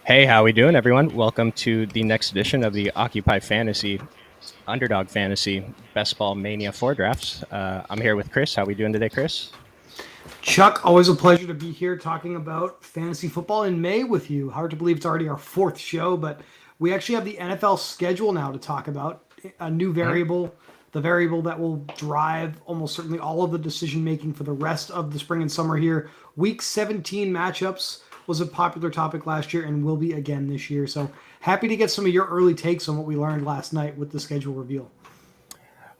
Hey, how we doing, everyone? Welcome to the next edition of the Occupy Fantasy Underdog Fantasy Best Ball Mania 4 drafts. I'm here with Chris. How we doing today, Chris? Chuck, always a pleasure to be here talking about fantasy football in May with you. Hard to believe it's already our fourth show, but we actually have the NFL schedule now to talk about. A new Mhm. variable, the variable that will drive almost certainly all of the decision making for the rest of the spring and summer here. Week 17 matchups was a popular topic last year and will be again this year. So happy to get some of your early takes on what we learned last night with the schedule reveal.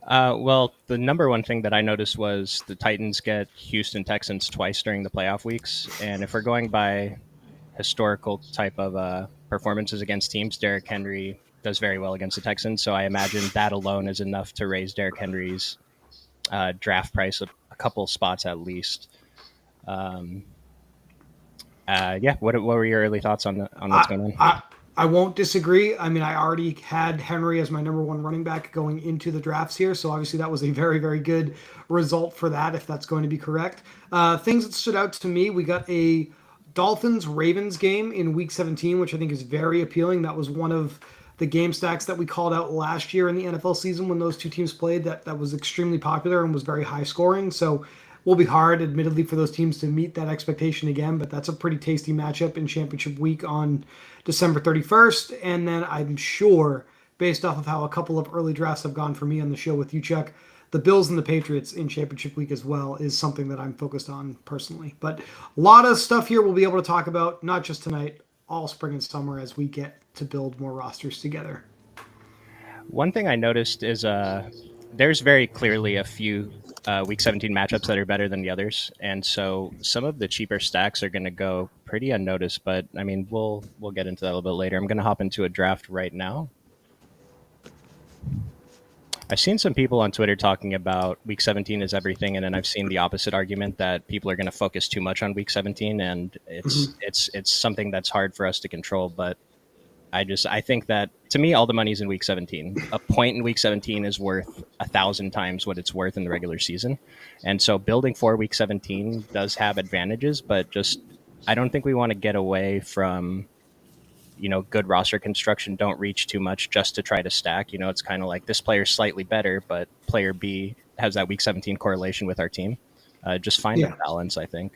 Well, the number one thing that I noticed was the Titans get Houston Texans twice during the playoff weeks. And if we're going by historical type of performances against teams, Derrick Henry does very well against the Texans. So I imagine that alone is enough to raise Derrick Henry's draft price a couple spots at least. Um, yeah, what were your early thoughts on what's I, going on? I I won't disagree. I mean, I already had Henry as my number one running back going into the drafts here, so obviously that was a very, very good result for that, if that's going to be correct. Things that stood out to me, we got a Dolphins Ravens game in Week 17, which I think is very appealing. That was one of the game stacks that we called out last year in the NFL season when those two teams played. That was extremely popular and was very high scoring. So will be hard, admittedly, for those teams to meet that expectation again. But that's a pretty tasty matchup in championship week on December 31st. And then I'm sure, based off of how a couple of early drafts have gone for me on the show with you, Chuck, the Bills and the Patriots in championship week as well is something that I'm focused on personally. But a lot of stuff here we'll be able to talk about, not just tonight, all spring and summer as we get to build more rosters together. One thing I noticed is there's very clearly a few Week 17 matchups that are better than the others, and so some of the cheaper stacks are going to go pretty unnoticed. But I mean, we'll get into that a little bit later. I'm going to hop into a draft right now. I've seen some people on Twitter talking about Week 17 is everything, and then I've seen the opposite argument that people are going to focus too much on Week 17, and Mm-hmm. it's something that's hard for us to control. But I think that to me all the money's in week 17. A point in week 17 is worth 1,000 times what it's worth in the regular season. And so building for week 17 does have advantages, but just I don't think we want to get away from good roster construction. Don't reach too much just to try to stack. It's kind of like this player's slightly better, but player B has that week 17 correlation with our team. Just find a Yeah. balance, I think.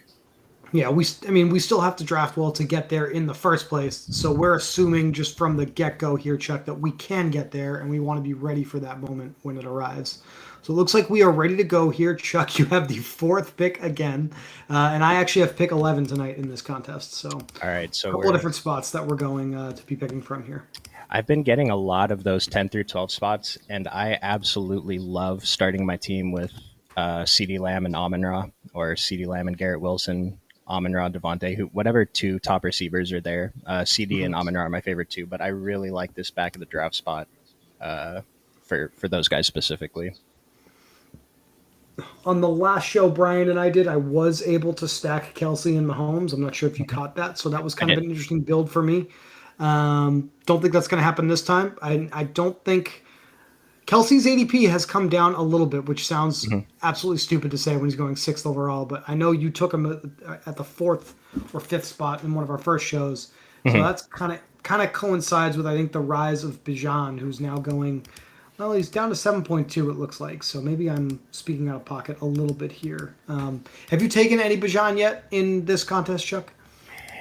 Yeah, I mean, we still have to draft well to get there in the first place. So we're assuming just from the get go here, Chuck, that we can get there and we want to be ready for that moment when it arrives. So it looks like we are ready to go here. Chuck, you have the fourth pick again. And I actually have pick 11 tonight in this contest. So All right, a so couple of we're different spots that we're going to be picking from here. I've been getting a lot of those 10 through 12 spots, and I absolutely love starting my team with CD Lamb and Amon Ra, or CD Lamb and Garrett Wilson, Amon Ra, Devontae, whatever two top receivers are there. CD and Mhm. Amon Ra are my favorite two, but I really like this back of the draft spot uh, for those guys specifically. On the last show Brian and I did, I was able to stack Kelsey and Mahomes. I'm not sure if you Mhm. caught that. So that was I kind of did. an interesting build for me. Don't think that's going to happen this time. I don't think Kelsey's ADP has come down a little bit, which sounds Mhm. absolutely stupid to say when he's going sixth overall. But I know you took him at the fourth or fifth spot in one of our first shows, so Mhm. that's kind of coincides with I think the rise of Bijan, who's now going. Well, he's down to 7.2. It looks like so. Maybe I'm speaking out of pocket a little bit here. Have you taken any Bijan yet in this contest, Chuck?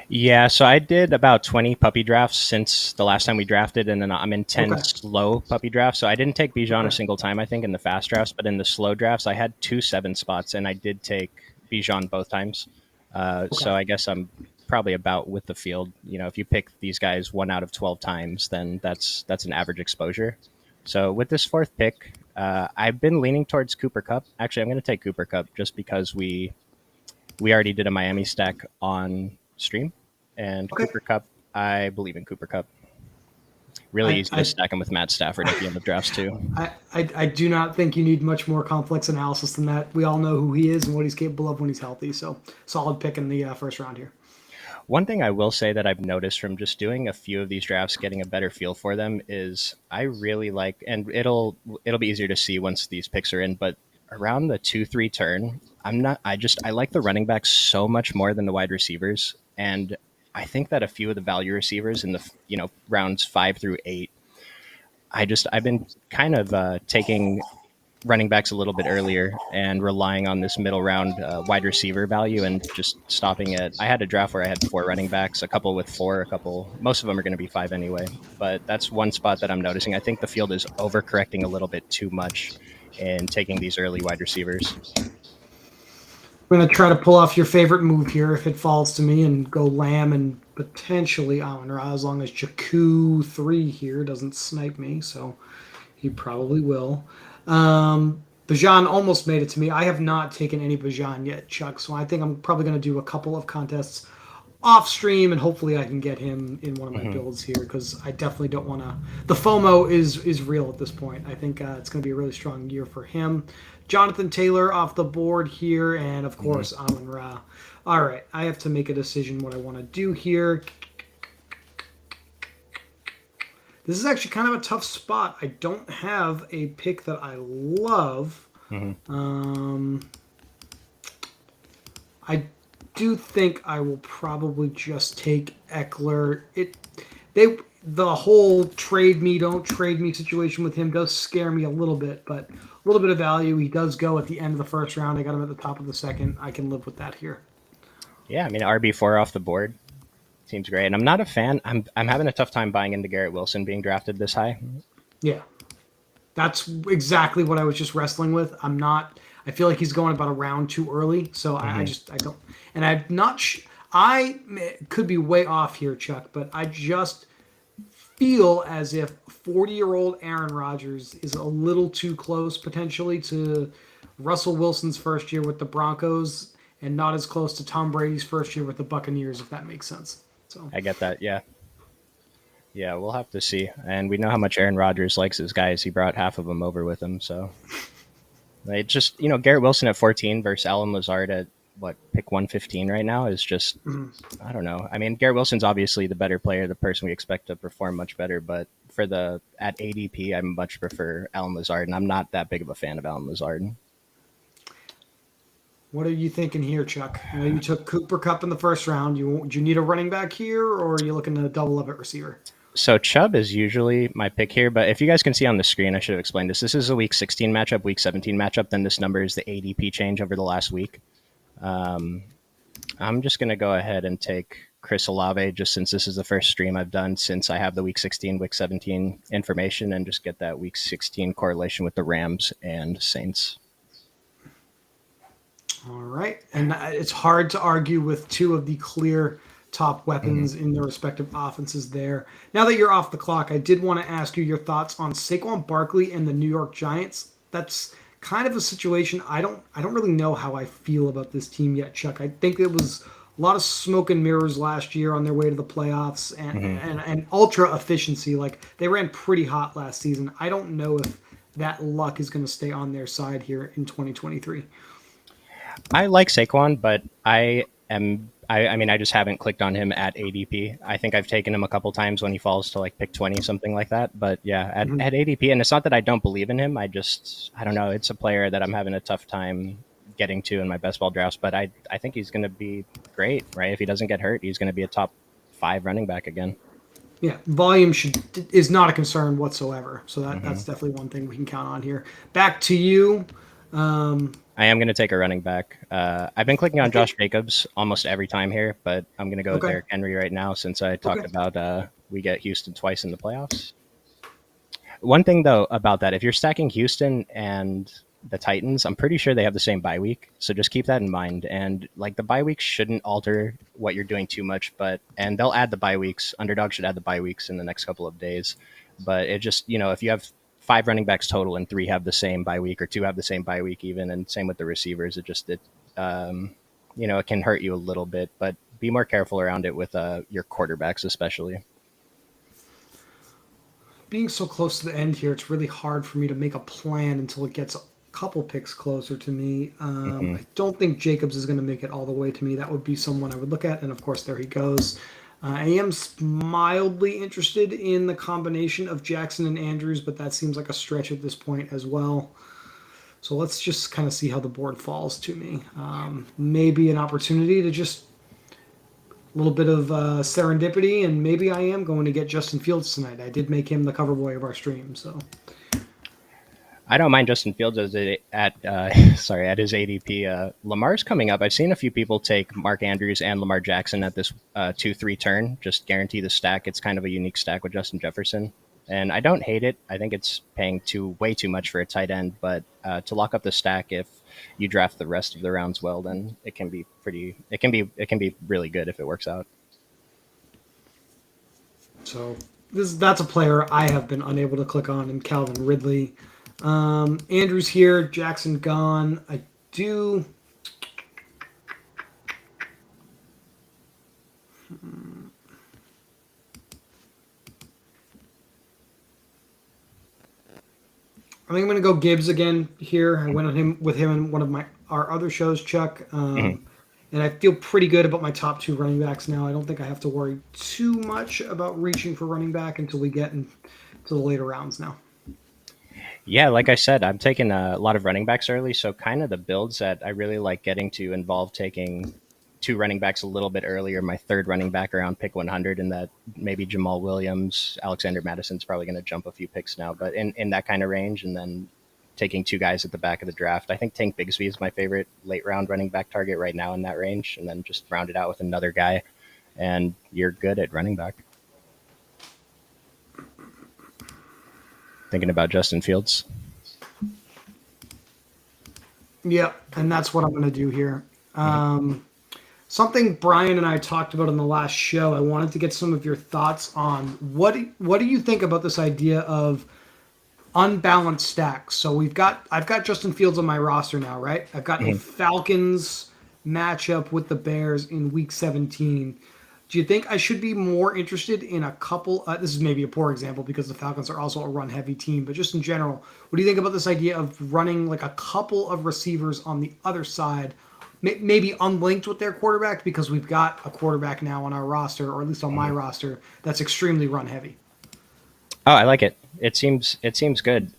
Yeah, so I did about 20 puppy drafts since the last time we drafted, and then I'm in 10 Okay. slow puppy drafts. So I didn't take Bijan a Okay. single time, I think, in the fast drafts, but in the slow drafts, I had two seven spots, and I did take Bijan both times. Okay. So I guess I'm probably about with the field. If you pick these guys 1 out of 12 times, then that's an average exposure. So with this fourth pick, I've been leaning towards Cooper Cup. Actually, I'm going to take Cooper Cup just because we already did a Miami stack on stream, and Okay. Cooper Cup. I believe in Cooper Cup. Really I, easy to I stack him with Matt Stafford at the end of drafts too. I do not think you need much more complex analysis than that. We all know who he is and what he's capable of when he's healthy. So solid pick in the first round here. One thing I will say that I've noticed from just doing a few of these drafts, getting a better feel for them, is I really like, and it'll be easier to see once these picks are in, but around the 2-3 turn, I like the running backs so much more than the wide receivers, and I think that a few of the value receivers in the rounds 5 through 8, I've been kind of taking running backs a little bit earlier and relying on this middle round wide receiver value and just stopping it. I had a draft where I had 4 running backs, a couple with 4, a couple, most of them are going to be 5 anyway. But that's one spot that I'm noticing. I think the field is overcorrecting a little bit too much in taking these early wide receivers. I'm going to try to pull off your favorite move here if it falls to me and go Lamb and potentially Amon Ra, as long as Jakku 3 here doesn't snipe me. So he probably will. Bajan almost made it to me. I have not taken any Bajan yet, Chuck. So I think I'm probably going to do a couple of contests off stream, and hopefully I can get him in one of my builds here, because I definitely don't want to. The FOMO is real at this point. I think it's going to be a really strong year for him. Jonathan Taylor off the board here, and of course Amon Ra. All right, I have to make a decision what I want to do here. This is actually kind of a tough spot. I don't have a pick that I love. I do think I will probably just take Eckler. The whole trade me, don't trade me situation with him does scare me a little bit, but a little bit of value. He does go at the end of the first round. I got him at the top of the second. I can live with that here. Yeah, I mean RB4 off the board seems great, and I'm not a fan. I'm having a tough time buying into Garrett Wilson being drafted this high. Yeah, that's exactly what I was just wrestling with. I'm not. I feel like he's going about a round too early, so I don't. And I'm not. I could be way off here, Chuck, but I just feel as if 40-year-old Aaron Rodgers is a little too close potentially to Russell Wilson's first year with the Broncos, and not as close to Tom Brady's first year with the Buccaneers, if that makes sense. So I get that. Yeah. Yeah, we'll have to see. And we know how much Aaron Rodgers likes his guys. He brought half of them over with him. So it just, Garrett Wilson at 14 versus Alan Lazard at pick 115 right now is just, I don't know. I mean, Garrett Wilson's obviously the better player, the person we expect to perform much better. But at ADP, I much prefer Alan Lazard, and I'm not that big of a fan of Alan Lazard. what are you thinking here, Chuck? You took Cooper Kupp in the first round. Do you need a running back here, or are you looking to double up at receiver? So Chubb is usually my pick here, but if you guys can see on the screen, I should have explained this. This is a week 16 matchup, week 17 matchup. Then this number is the ADP change over the last week. I'm just going to go ahead and take Chris Olave, just since this is the first stream I've done since I have the week 16, week 17 information, and just get that week 16 correlation with the Rams and Saints. All right. And it's hard to argue with two of the clear top weapons in their respective offenses there. Now that you're off the clock, I did want to ask you your thoughts on Saquon Barkley and the New York Giants. That's kind of a situation I don't really know how I feel about this team yet, Chuck. I think it was a lot of smoke and mirrors last year on their way to the playoffs and ultra efficiency. Like, they ran pretty hot last season. I don't know if that luck is going to stay on their side here in 2023. I like Saquon, but I just haven't clicked on him at ADP. I think I've taken him a couple times when he falls to pick 20, something like that. But yeah, at ADP, and it's not that I don't believe in him. I don't know. It's a player that I'm having a tough time getting to in my best ball drafts, but I think he's going to be great, right? If he doesn't get hurt, he's going to be a top 5 running back again. Yeah, volume is not a concern whatsoever. So that's definitely one thing we can count on here. Back to you. I am going to take a running back. I've been clicking on Josh Jacobs almost every time here, but I'm going to go with Derrick Henry right now since I talked about we get Houston twice in the playoffs. One thing, though, about that, if you're stacking Houston and the Titans, I'm pretty sure they have the same bye week. So just keep that in mind. And the bye weeks shouldn't alter what you're doing too much, and they'll add the bye weeks. Underdog should add the bye weeks in the next couple of days. But it just, if you have 5 running backs total and 3 have the same bye week, or 2 have the same bye week even, and same with the receivers, it can hurt you a little bit, but be more careful around it with your quarterbacks especially. Being so close to the end here, it's really hard for me to make a plan until it gets a couple picks closer to me. I don't think Jacobs is going to make it all the way to me. That would be someone I would look at, and of course there he goes. I am mildly interested in the combination of Jackson and Andrews, but that seems like a stretch at this point as well. So let's just kind of see how the board falls to me. Maybe an opportunity to just little bit of serendipity, and maybe I am going to get Justin Fields tonight. I did make him the cover boy of our stream, so I don't mind Justin Fields at sorry, at his ADP. Lamar's coming up. I've seen a few people take Mark Andrews and Lamar Jackson at this 2-3 turn. Just guarantee the stack. It's kind of a unique stack with Justin Jefferson, and I don't hate it. I think it's paying way too much for a tight end, but to lock up the stack, if you draft the rest of the rounds well, then it can be pretty. It can be really good if it works out. so that's a player I have been unable to click on, and Calvin Ridley. Andrews here, Jackson gone. I do. I think I'm going to go Gibbs again here. I went on him with him in one of our other shows, Chuck. And I feel pretty good about my top two running backs now. I don't think I have to worry too much about reaching for running back until we get into the later rounds now. Yeah, like I said, I'm taking a lot of running backs early, so kind of the builds that I really like getting to involve taking two running backs a little bit earlier. My third running back around pick 100, and that maybe Jamal Williams, Alexander Madison's probably going to jump a few picks now, but in that kind of range, and then taking two guys at the back of the draft. I think Tank Bigsby is my favorite late round running back target right now in that range, and then just round it out with another guy, and you're good at running back. Thinking about Justin Fields. Yep, and that's what I'm going to do here. Something Brian and I talked about in the last show. I wanted to get some of your thoughts on what do you think about this idea of unbalanced stacks? So I've got Justin Fields on my roster now, right? I've got a Falcons matchup with the Bears in Week 17. Do you think I should be more interested in a couple? This is maybe a poor example because the Falcons are also a run-heavy team, but just in general, what do you think about this idea of running like a couple of receivers on the other side, maybe unlinked with their quarterback, because we've got a quarterback now on our roster, or at least on my roster, that's extremely run-heavy? Oh, I like it. It seems good.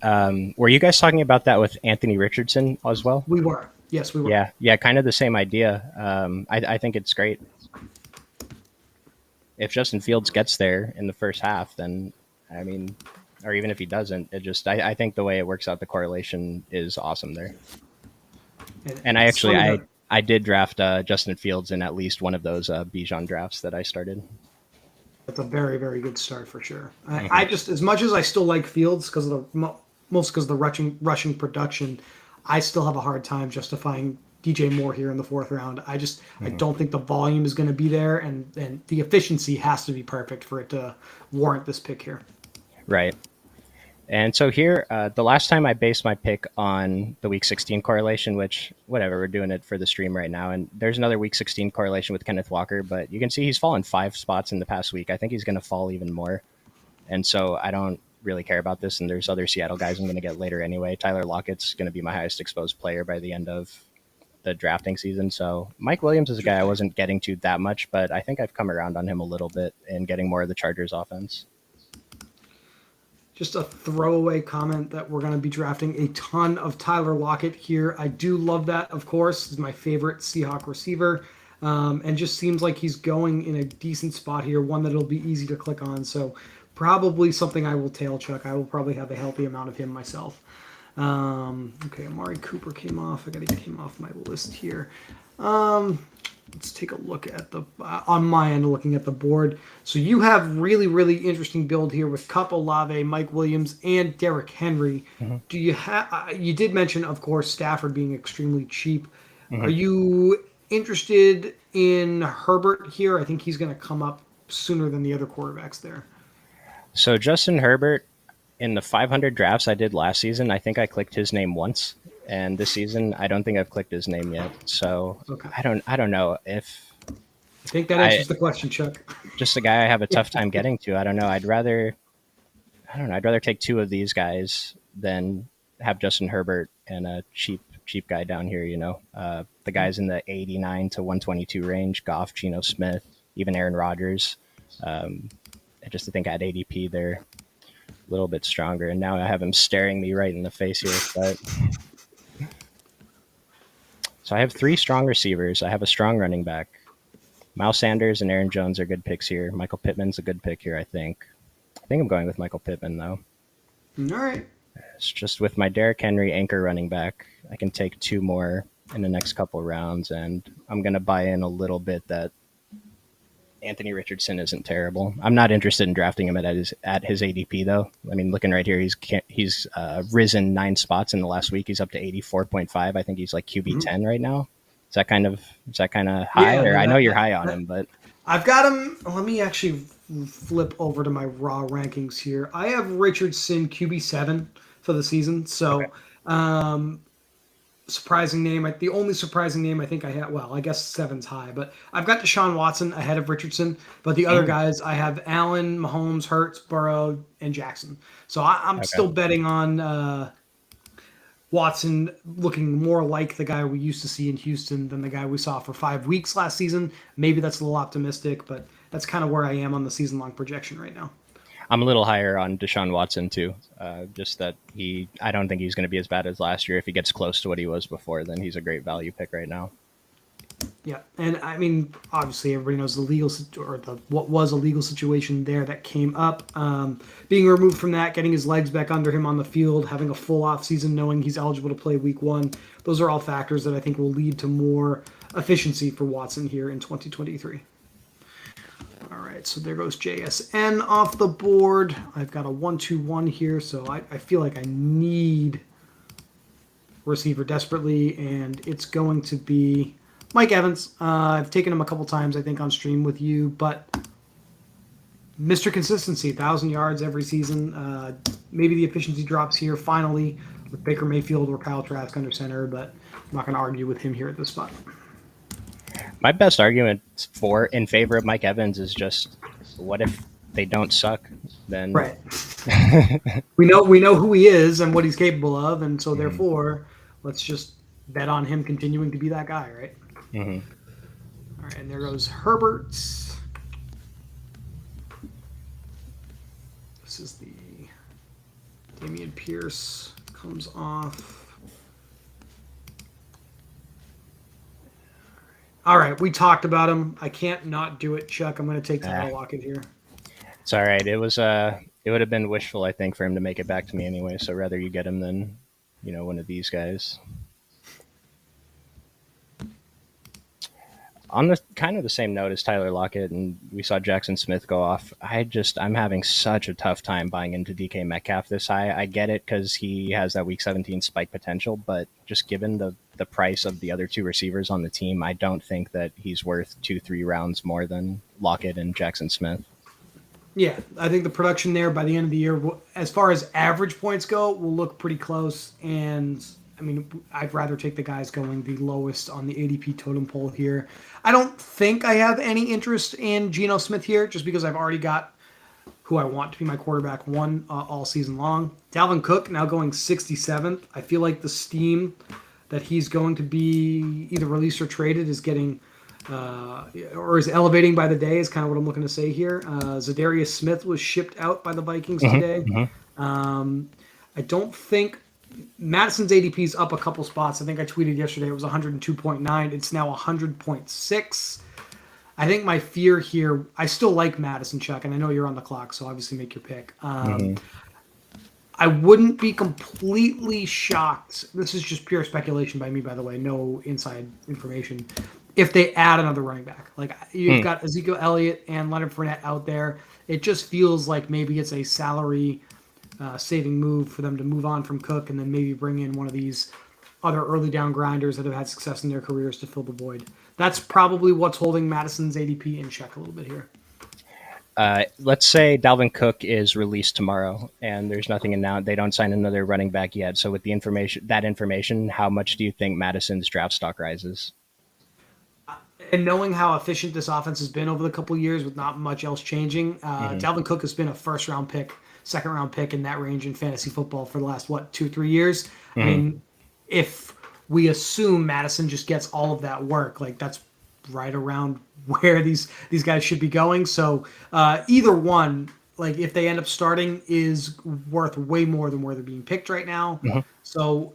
Were you guys talking about that with Anthony Richardson as well? We were. Yes, we were. Yeah, kind of the same idea. I think it's great. If Justin Fields gets there in the first half, then I mean, or even if he doesn't, I think the way it works out, the correlation is awesome there. And I did draft Justin Fields in at least one of those Bijan drafts that I started. That's a very, very good start for sure. I just, as much as I still like Fields because of most because of the rushing production, I still have a hard time justifying DJ Moore here in the fourth round. I don't think the volume is going to be there, and the efficiency has to be perfect for it to warrant this pick here. Right. And so here, the last time I based my pick on the Week 16 correlation, which, whatever, we're doing it for the stream right now. And there's another Week 16 correlation with Kenneth Walker, but you can see he's fallen 5 spots in the past week. I think he's going to fall even more. And so I don't really care about this. And there's other Seattle guys I'm going to get later anyway. Tyler Lockett's going to be my highest exposed player by the end of the drafting season. So Mike Williams is a guy I wasn't getting to that much, but I think I've come around on him a little bit in getting more of the Chargers offense. Just a throwaway comment that we're going to be drafting a ton of Tyler Lockett here. I do love that, of course. He's my favorite Seahawk receiver, and just seems like he's going in a decent spot here, one that'll be easy to click on. So probably something I will tail chuck. I will probably have a healthy amount of him myself. Okay, Amari Cooper came off. I got to get him off my list here. Let's take a look at on my end, looking at the board. So you have really, really interesting build here with Kupp, Olave, Mike Williams, and Derrick Henry. Do you you did mention, of course, Stafford being extremely cheap. Are you interested in Herbert here? I think he's going to come up sooner than the other quarterbacks there. So Justin Herbert, in the 500 drafts I did last season, I think I clicked his name once. And this season, I don't think I've clicked his name yet. So okay. I don't know if. I think that answers the question, Chuck. Just a guy I have a tough time getting to. I don't know. I'd rather take two of these guys than have Justin Herbert and a cheap guy down here. The guys in the 89 to 122 range: Goff, Geno Smith, even Aaron Rodgers. I think at ADP they're a little bit stronger. And now I have him staring me right in the face here, but. So I have 3 strong receivers. I have a strong running back. Miles Sanders and Aaron Jones are good picks here. Michael Pittman's a good pick here, I think. I think I'm going with Michael Pittman, though. All right. It's just with my Derrick Henry anchor running back, I can take two more in the next couple rounds, and I'm going to buy in a little bit that Anthony Richardson isn't terrible. I'm not interested in drafting him at his ADP though. I mean, looking right here, he's risen 9 spots in the last week. He's up to 84.5. I think he's like QB 10 right now. Is that kind of high? Yeah, Or no, I know you're high on him, but I've got him. Let me actually flip over to my raw rankings here. I have Richardson QB7 for the season. okay. So, um, surprising name. The only surprising name I think I had. Well, I guess seven's high, but I've got Deshaun Watson ahead of Richardson. But the other Mm, guys, I have Allen, Mahomes, Hurts, Burrow, and Jackson. So I'm okay. still betting on Watson looking more like the guy we used to see in Houston than the guy we saw for 5 weeks last season. Maybe that's a little optimistic, but that's kind of where I am on the season long projection right now. I'm a little higher on Deshaun Watson too. Just that I don't think he's going to be as bad as last year. If he gets close to what he was before, then he's a great value pick right now. Yeah, and I mean, obviously, everybody knows the legal what was a legal situation there that came up. Being removed from that, getting his legs back under him on the field, having a full off season, knowing he's eligible to play Week 1. Those are all factors that I think will lead to more efficiency for Watson here in 2023. All right, so there goes JSN off the board. I've got a 1-2-1 here, so I feel like I need receiver desperately, and it's going to be Mike Evans. I've taken him a couple times, I think, on stream with you, but Mr. Consistency, 1,000 yards every season. Maybe the efficiency drops here finally with Baker Mayfield or Kyle Trask under center, but I'm not going to argue with him here at this spot. My best argument in favor of Mike Evans is just, what if they don't suck? Then right. we know who he is and what he's capable of, and so therefore, let's just bet on him continuing to be that guy, right? Mm-hmm. All right, and there goes Herbert. This is the Dameon Pierce comes off. All right, we talked about him. I can't not do it, Chuck. I'm going to take Tyler Lockett here. It's all right. It would have been wishful, I think, for him to make it back to me anyway. So rather you get him than, one of these guys. On the kind of the same note as Tyler Lockett, and we saw Jackson Smith go off. I'm having such a tough time buying into DK Metcalf this high. I get it because he has that Week 17 spike potential, but just given the price of the other two receivers on the team, I don't think that he's worth 2-3 rounds more than Lockett and Jackson Smith. Yeah, I think the production there by the end of the year, as far as average points go, will look pretty close. And I mean, I'd rather take the guys going the lowest on the ADP totem pole here. I don't think I have any interest in Geno Smith here, just because I've already got who I want to be my quarterback one all season long. Dalvin Cook now going 67th. I feel like the steam that he's going to be either released or traded is getting or is elevating by the day is kind of what I'm looking to say here. Zadarius Smith was shipped out by the Vikings today. I don't think Madison's ADP is up a couple spots. I think I tweeted yesterday it was 102.9. It's now 100.6. I think my fear here, I still like Madison, Chuck, and I know you're on the clock, so obviously make your pick. I wouldn't be completely shocked. This is just pure speculation by me, by the way, no inside information. If they add another running back, like you've got Ezekiel Elliott and Leonard Fournette out there, it just feels like maybe it's a salary saving move for them to move on from Cook and then maybe bring in one of these other early down grinders that have had success in their careers to fill the void. That's probably what's holding Madison's ADP in check a little bit here. Let's say Dalvin Cook is released tomorrow and there's nothing announced. They don't sign another running back yet. So with the information, how much do you think Madison's draft stock rises? And knowing how efficient this offense has been over the couple of years with not much else changing, Dalvin Cook has been a first-round pick, second-round pick in that range in fantasy football for the last, 2-3 years? I mean, if we assume Madison just gets all of that work, like that's right around where these guys should be going. So either one, like if they end up starting, is worth way more than where they're being picked right now. So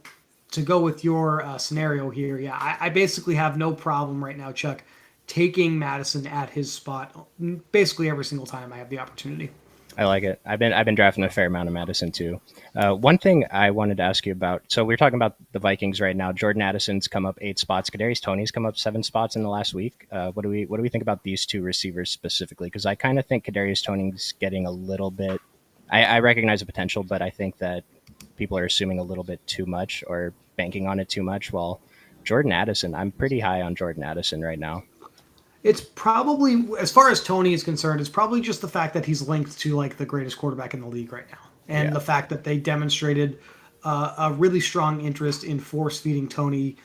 to go with your scenario here, yeah, I basically have no problem right now, Chuck, taking Madison at his spot basically every single time I have the opportunity. I like it. I've been drafting a fair amount of Madison too. One thing I wanted to ask you about. So we're talking about the Vikings right now. Jordan Addison's come up 8 spots. Kadarius Toney's come up 7 spots in the last week. What do we think about these two receivers specifically? Because I kind of think Kadarius Toney's getting a little bit. I recognize the potential, but I think that people are assuming a little bit too much or banking on it too much. While Jordan Addison, I'm pretty high on Jordan Addison right now. It's probably, as far as Tony is concerned, it's probably just the fact that he's linked to like the greatest quarterback in the league right now, Yeah. and the fact that they demonstrated a really strong interest in force feeding Tony,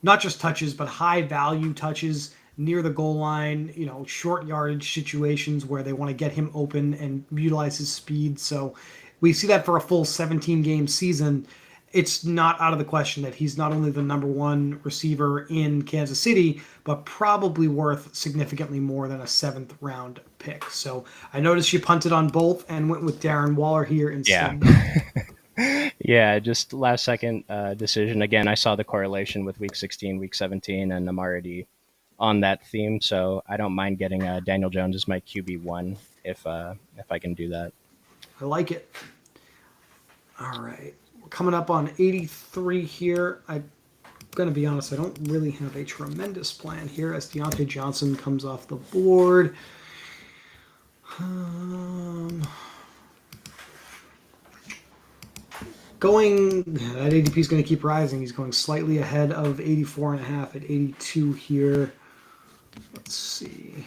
not just touches but high value touches near the goal line. Short yardage situations where they want to get him open and utilize his speed. So we see that for a full 17 game season. It's not out of the question that he's not only the number one receiver in Kansas City, but probably worth significantly more than a 7th round pick. So I noticed you punted on both and went with Darren Waller here Yeah. instead. Yeah, just last second decision. Again, I saw the correlation with week 16, week 17, and I'm already on that theme. So I don't mind getting Daniel Jones as my QB1 if I can do that. I like it. All right. We're coming up on 83 here. I'm going to be honest, I don't really have a tremendous plan here as Deontay Johnson comes off the board. That ADP is going to keep rising. He's going slightly ahead of 84.5 at 82 here. Let's see.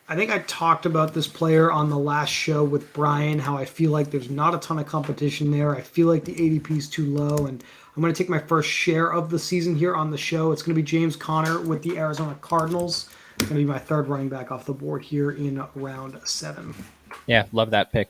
I think I talked about this player on the last show with Brian, how I feel like there's not a ton of competition there. I feel like the ADP is too low, and I'm going to take my first share of the season here on the show. It's going to be James Conner with the Arizona Cardinals. It's going to be my 3rd running back off the board here in round 7. Yeah, love that pick.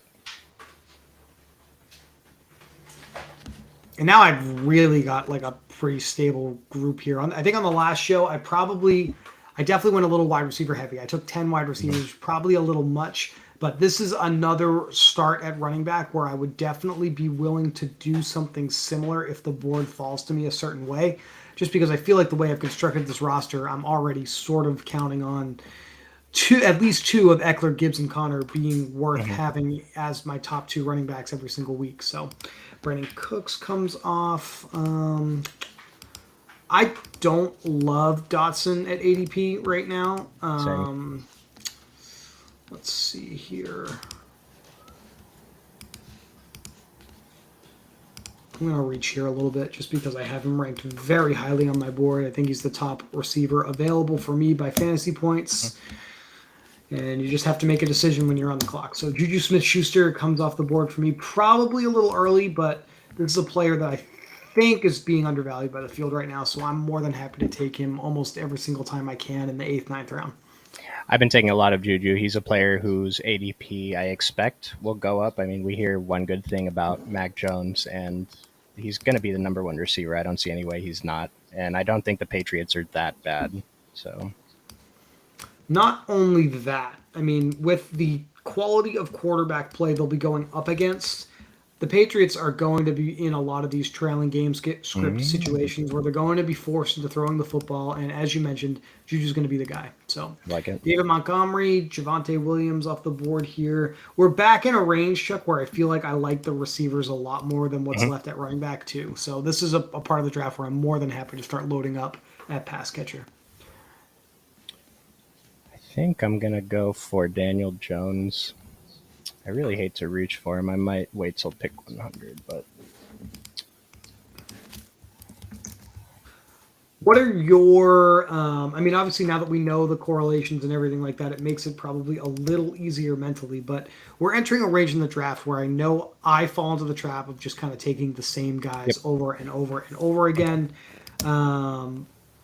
And now I've really got like a pretty stable group here. I think on the last show, I definitely went a little wide receiver heavy. I took 10 wide receivers, probably a little much, but this is another start at running back where I would definitely be willing to do something similar if the board falls to me a certain way, just because I feel like the way I've constructed this roster, I'm already sort of counting on at least 2 of Eckler, Gibbs, and Connor being worth having as my top 2 running backs every single week. So Brandon Cooks comes off. I don't love Dotson at ADP right now. Let's see here. I'm going to reach here a little bit just because I have him ranked very highly on my board. I think he's the top receiver available for me by fantasy points. And you just have to make a decision when you're on the clock. So Juju Smith-Schuster comes off the board for me probably a little early, but this is a player that I think is being undervalued by the field right now. So I'm more than happy to take him almost every single time I can in the 8th, 9th round. I've been taking a lot of Juju. He's a player whose ADP I expect will go up. I mean, we hear one good thing about Mac Jones, and he's going to be the number 1 receiver. I don't see any way he's not. And I don't think the Patriots are that bad. So, not only that, I mean, with the quality of quarterback play they'll be going up against, the Patriots are going to be in a lot of these trailing game script situations where they're going to be forced into throwing the football. And as you mentioned, Juju's going to be the guy. So like it. David Montgomery, Javonte Williams off the board here. We're back in a range, Chuck, where I feel like I like the receivers a lot more than what's left at running back too. So this is a part of the draft where I'm more than happy to start loading up at pass catcher. I think I'm going to go for Daniel Jones. I really hate to reach for him. I might wait till pick 100, but what are your I mean, obviously now that we know the correlations and everything like that, it makes it probably a little easier mentally, but we're entering a range in the draft where I know I fall into the trap of just kind of taking the same guys over and over and over again.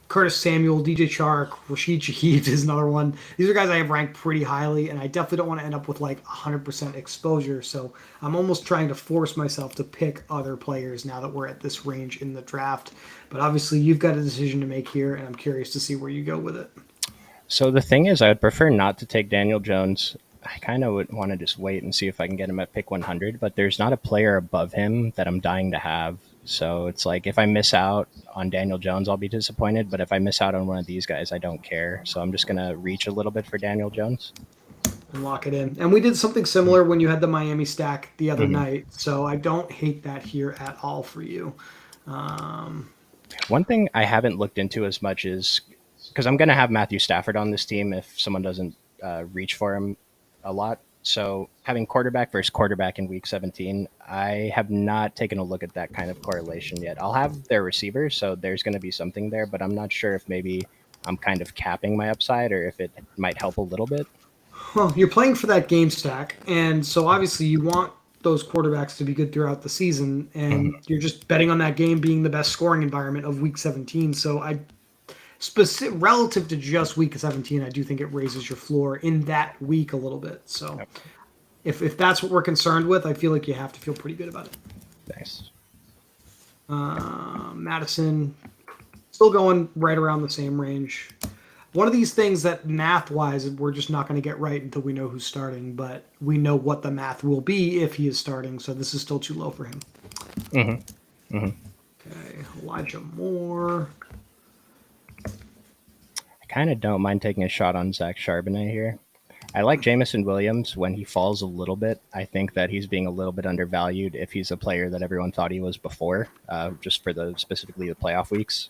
Curtis Samuel, DJ Chark, Rashid Shaheed is another one. These are guys I have ranked pretty highly, and I definitely don't want to end up with like 100% exposure. So I'm almost trying to force myself to pick other players now that we're at this range in the draft. But obviously, you've got a decision to make here, and I'm curious to see where you go with it. So the thing is, I would prefer not to take Daniel Jones. I kind of would want to just wait and see if I can get him at pick 100, but there's not a player above him that I'm dying to have So it's like if I miss out on Daniel Jones, I'll be disappointed. But if I miss out on one of these guys, I don't care. So I'm just gonna reach a little bit for Daniel Jones. And lock it in. And we did something similar when you had the Miami stack the other Mm-hmm. night. So I don't hate that here at all for you. Um, One thing I haven't looked into as much is because I'm gonna have Matthew Stafford on this team if someone doesn't reach for him a lot. So having quarterback versus quarterback in week 17, I have not taken a look at that kind of correlation yet. I'll have their receivers, so there's going to be something there, but I'm not sure if maybe I'm kind of capping my upside or if it might help a little bit. well, you're playing for that game stack. And so obviously you want those quarterbacks to be good throughout the season. And Mhm. you're just betting on that game being the best scoring environment of week 17. So relative to just week 17, I do think it raises your floor in that week a little bit. So Yep. if that's what we're concerned with, I feel like you have to feel pretty good about it. Nice. Madison still going right around the same range. One of these things that math wise we're just not going to get right until we know who's starting, but we know what the math will be if he is starting. So this is still too low for him. Hmm. Hmm. Okay, Elijah Moore. I kind of don't mind taking a shot on Zach Charbonnet here. I like Jamison Williams when he falls a little bit. I think that he's being a little bit undervalued if he's a player that everyone thought he was before, just for the specifically the playoff weeks.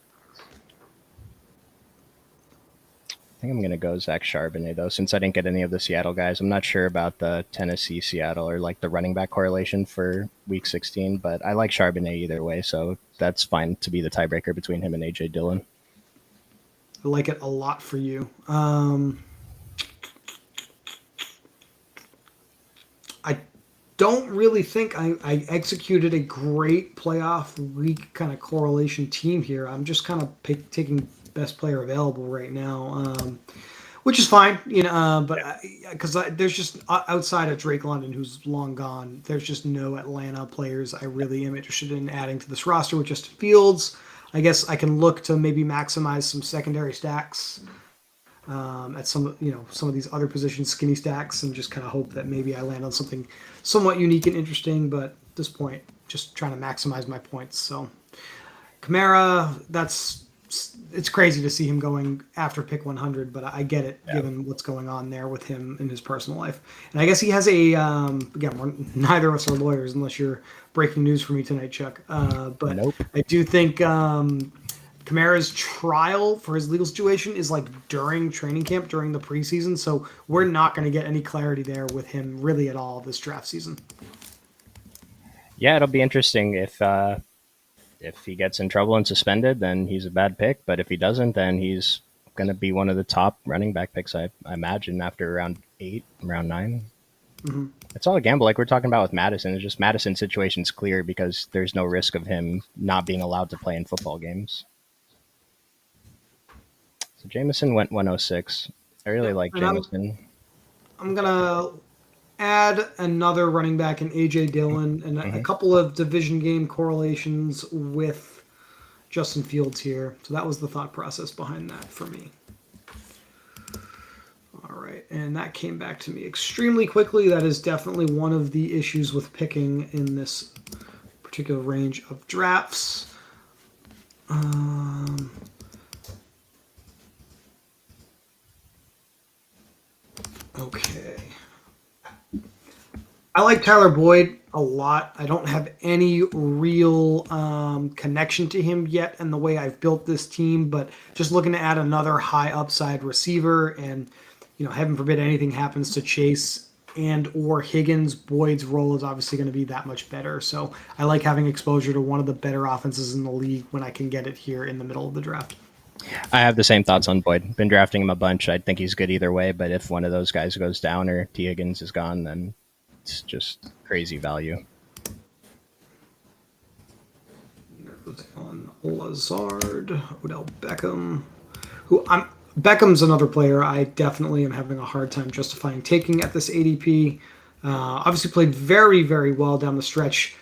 I think I'm going to go Zach Charbonnet, though, since I didn't get any of the Seattle guys. I'm not sure about the Tennessee Seattle or like the running back correlation for week 16, but I like Charbonnet either way, so that's fine to be the tiebreaker between him and AJ Dillon. I like it a lot for you. I don't really think I executed a great playoff week kind of correlation team here. I'm just kind of taking best player available right now, which is fine, you know. But because there's just outside of Drake London, who's long gone, there's just no Atlanta players I really am interested in adding to this roster with Justin Fields. I guess I can look to maybe maximize some secondary stacks at some of these other positions, skinny stacks, and just kind of hope that maybe I land on something somewhat unique and interesting. But at this point, just trying to maximize my points. So Kamara, it's crazy to see him going after pick 100, but I get it Yeah. given what's going on there with him in his personal life. And I guess he has a neither of us are lawyers unless you're breaking news for me tonight, Chuck. But Nope. I do think Kamara's trial for his legal situation is like during training camp, during the preseason. So we're not going to get any clarity there with him really at all this draft season. Yeah, it'll be interesting if he gets in trouble and suspended, then he's a bad pick. But if he doesn't, then he's going to be one of the top running back picks, I imagine, after round 8, round 9. Mm-hmm. It's all a gamble, like we're talking about with Madison. It's just Madison's situation's clear because there's no risk of him not being allowed to play in football games. So Jameson went 106. I really Yep. like And Jameson. I'm gonna add another running back in AJ Dillon and a Hmm. couple of division game correlations with Justin Fields here. So that was the thought process behind that for me. All right, and that came back to me extremely quickly. That is definitely one of the issues with picking in this particular range of drafts. Okay. I like Tyler Boyd a lot. I don't have any real connection to him yet in the way I've built this team, but just looking to add another high upside receiver, and heaven forbid anything happens to Chase and or Higgins, Boyd's role is obviously going to be that much better. So I like having exposure to one of the better offenses in the league when I can get it here in the middle of the draft. I have the same thoughts on Boyd. Been drafting him a bunch. I think he's good either way, but if one of those guys goes down or T. Higgins is gone, then it's just crazy value. On Lazard, Odell Beckham, who I'm Beckham's another player I definitely am having a hard time justifying taking at this ADP. Obviously played very, very well down the stretch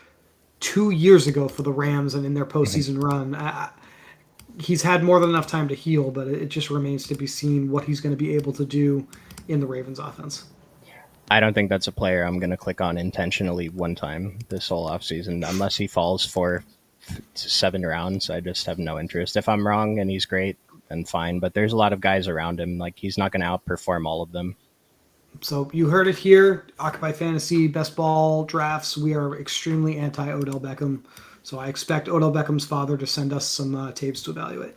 2 years ago for the Rams and in their Mhm. postseason run. He's had more than enough time to heal, but it just remains to be seen what he's going to be able to do in the Ravens offense. I don't think that's a player I'm going to click on intentionally one time this whole offseason unless he falls for to 7 rounds. I just have no interest. If I'm wrong and he's great, then fine. But there's a lot of guys around him. Like he's not going to outperform all of them. So you heard it here. Occupy Fantasy Best Ball drafts. We are extremely anti Odell Beckham. So I expect Odell Beckham's father to send us some tapes to evaluate.